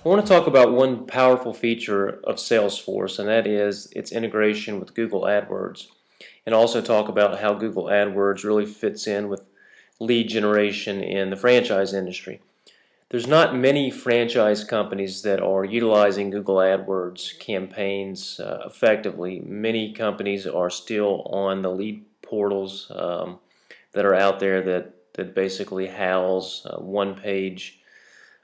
I want to talk about one powerful feature of Salesforce, and that is its integration with Google AdWords, and also talk about how Google AdWords really fits in with lead generation in the franchise industry. There's not many franchise companies that are utilizing Google AdWords campaigns effectively. Many companies are still on the lead portals that are out there that basically house one-page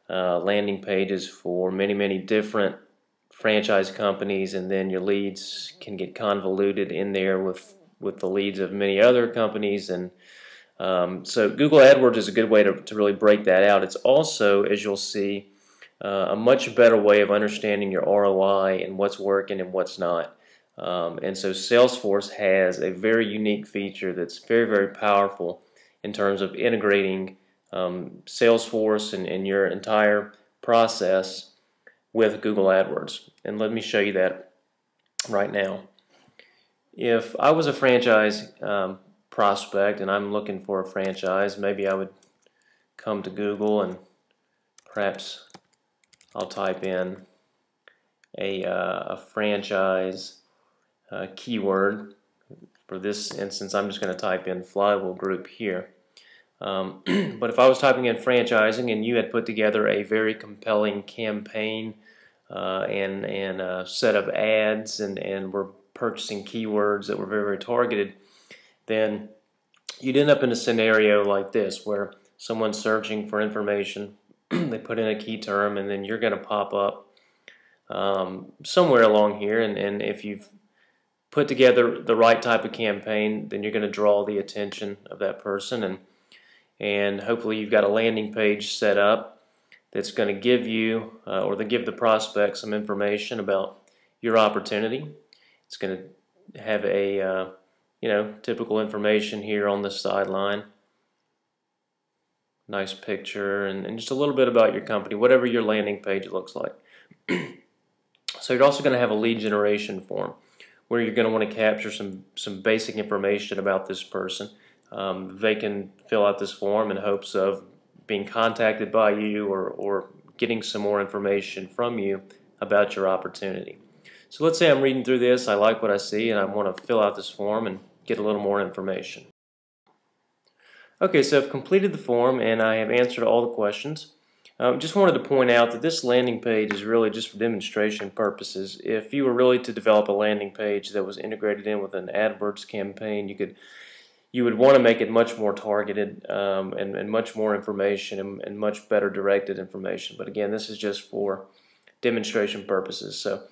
landing pages for many different franchise companies, and then your leads can get convoluted in there with the leads of many other companies. And so Google AdWords is a good way to really break that out. It's also, as you'll see, a much better way of understanding your ROI and what's working and what's not. And so Salesforce has a very unique feature that's very powerful in terms of integrating Salesforce and your entire process with Google AdWords. And let me show you that right now. If I was a franchise prospect and I'm looking for a franchise, maybe I would come to Google and perhaps I'll type in a franchise keyword. For this instance, I'm just going to type in Flywheel Group here. But if I was typing in franchising and you had put together a very compelling campaign and a set of ads and were purchasing keywords that were very targeted, then you'd end up in a scenario like this where someone's searching for information, they put in a key term, and then you're going to pop up somewhere along here, and if you've put together the right type of campaign, then you're going to draw the attention of that person, and hopefully you've got a landing page set up that's going to give you or to give the prospect some information about your opportunity. It's going to have a typical information here on the sideline, nice picture, and just a little bit about your company, whatever your landing page looks like. So you're also going to have a lead generation form where you're going to want to capture some basic information about this person. They can fill out this form in hopes of being contacted by you or getting some more information from you about your opportunity. So let's say I'm reading through this, I like what I see, and I want to fill out this form and get a little more information. Okay, so I've completed the form and I have answered all the questions. Just wanted to point out that this landing page is really just for demonstration purposes. If you were really to develop a landing page that was integrated in with an AdWords campaign, you would want to make it much more targeted and much more information and much better directed information. But again, this is just for demonstration purposes. So,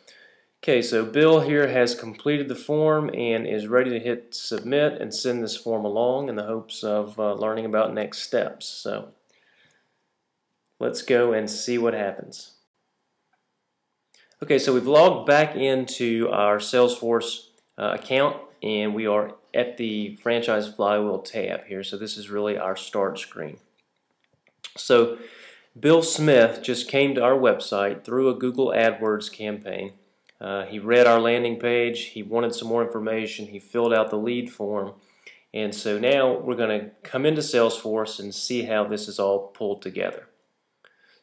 okay, so Bill here has completed the form and is ready to hit submit and send this form along in the hopes of learning about next steps. So let's go and see what happens. Okay, so we've logged back into our Salesforce account, and we are at the Franchise Flywheel tab here. So this is really our start screen. So Bill Smith just came to our website through a Google AdWords campaign. He read our landing page, he wanted some more information, he filled out the lead form, and so now we're going to come into Salesforce and see how this is all pulled together.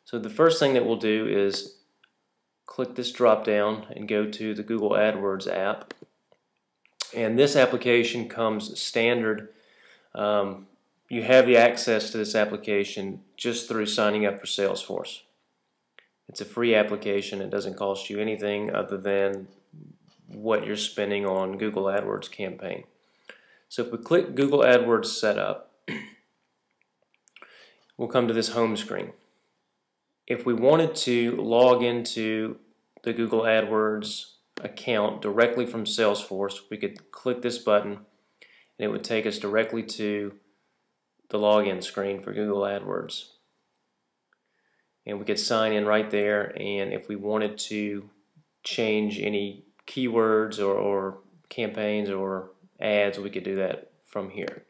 So the first thing that we'll do is click this drop down and go to the Google AdWords app, and this application comes standard. You have the access to this application just through signing up for Salesforce. It's a free application. It doesn't cost you anything other than what you're spending on Google AdWords campaign. So if we click Google AdWords Setup, we'll come to this home screen. If we wanted to log into the Google AdWords account directly from Salesforce, we could click this button and it would take us directly to the login screen for Google AdWords. And we could sign in right there, and if we wanted to change any keywords or campaigns or ads, we could do that from here.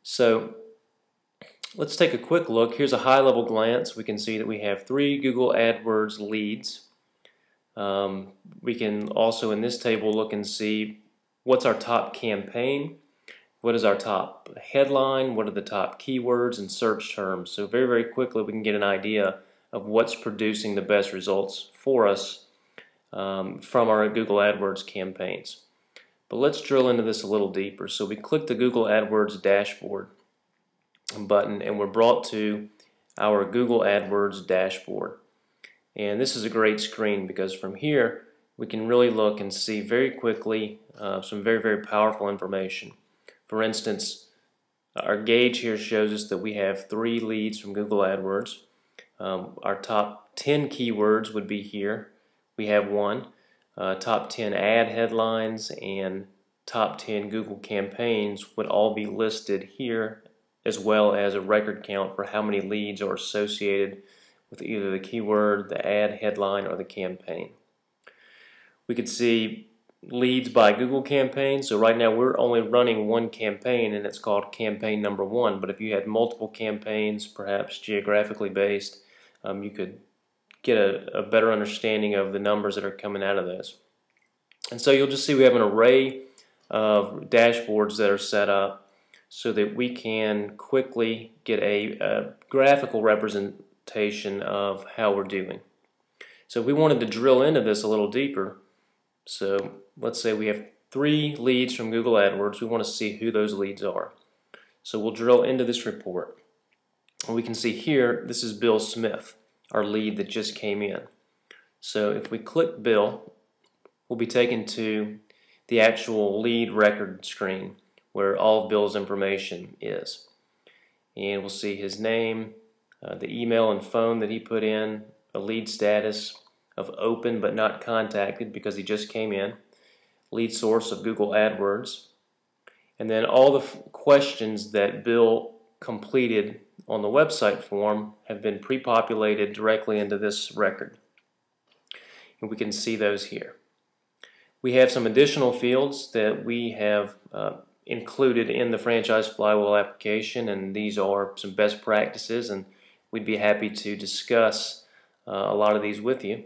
So let's take a quick look. Here's a high-level glance. We can see that we have 3 Google AdWords leads. We can also in this table look and see what's our top campaign, what is our top headline, what are the top keywords and search terms. So very quickly we can get an idea of what's producing the best results for us from our Google AdWords campaigns. But let's drill into this a little deeper. So we click the Google AdWords dashboard button and we're brought to our Google AdWords dashboard. And this is a great screen because from here we can really look and see very quickly some very powerful information. For instance, our gauge here shows us that we have 3 leads from Google AdWords. Our top 10 keywords would be here. We have 1. Top 10 ad headlines and top 10 Google campaigns would all be listed here, as well as a record count for how many leads are associated with either the keyword, the ad headline, or the campaign. We could see leads by Google campaign. So right now we're only running one campaign and it's called campaign number 1, but if you had multiple campaigns, perhaps geographically based, you could get a better understanding of the numbers that are coming out of this. And so you'll just see we have an array of dashboards that are set up so that we can quickly get a graphical representation of how we're doing. So if we wanted to drill into this a little deeper, so let's say we have 3 leads from Google AdWords. We want to see who those leads are. So we'll drill into this report. And we can see here, this is Bill Smith, our lead that just came in. So if we click Bill, we'll be taken to the actual lead record screen where all of Bill's information is. And we'll see his name, the email and phone that he put in, a lead status of open but not contacted because he just came in, lead source of Google AdWords, and then all the questions that Bill completed on the website form have been pre-populated directly into this record. And we can see those here. We have some additional fields that we have included in the Franchise Flywheel application, and these are some best practices, and we'd be happy to discuss a lot of these with you.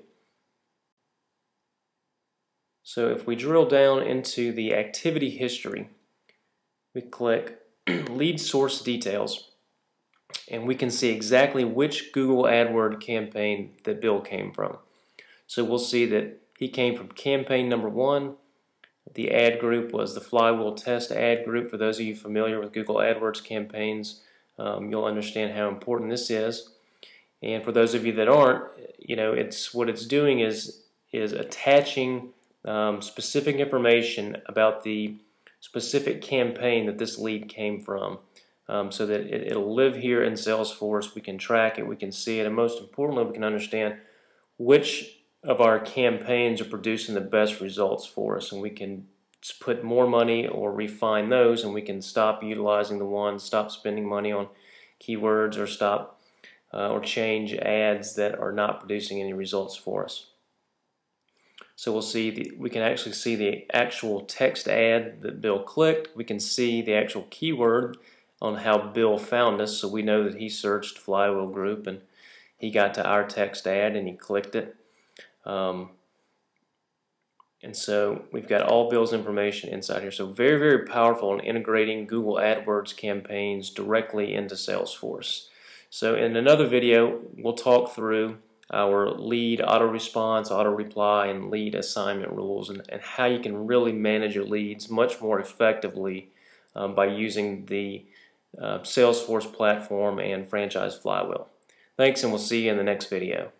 So if we drill down into the activity history, we click lead source details, and we can see exactly which Google AdWords campaign that Bill came from. So we'll see that he came from campaign number 1. The ad group was the Flywheel Test ad group. For those of you familiar with Google AdWords campaigns, you'll understand how important this is. And for those of you that aren't, what it's doing is attaching specific information about the specific campaign that this lead came from, so that it'll live here in Salesforce. We can track it, we can see it, and most importantly, we can understand which of our campaigns are producing the best results for us, and we can put more money or refine those, and we can stop utilizing the ones, stop spending money on keywords, or stop or change ads that are not producing any results for us. So we'll see we can actually see the actual text ad that Bill clicked. We can see the actual keyword on how Bill found us, so we know that he searched Flywheel Group and he got to our text ad and he clicked it. And so we've got all Bill's information inside here. So very powerful in integrating Google AdWords campaigns directly into Salesforce. So in another video, we'll talk through our lead auto response, auto reply, and lead assignment rules, and how you can really manage your leads much more effectively by using the Salesforce platform and Franchise Flywheel. Thanks, and we'll see you in the next video.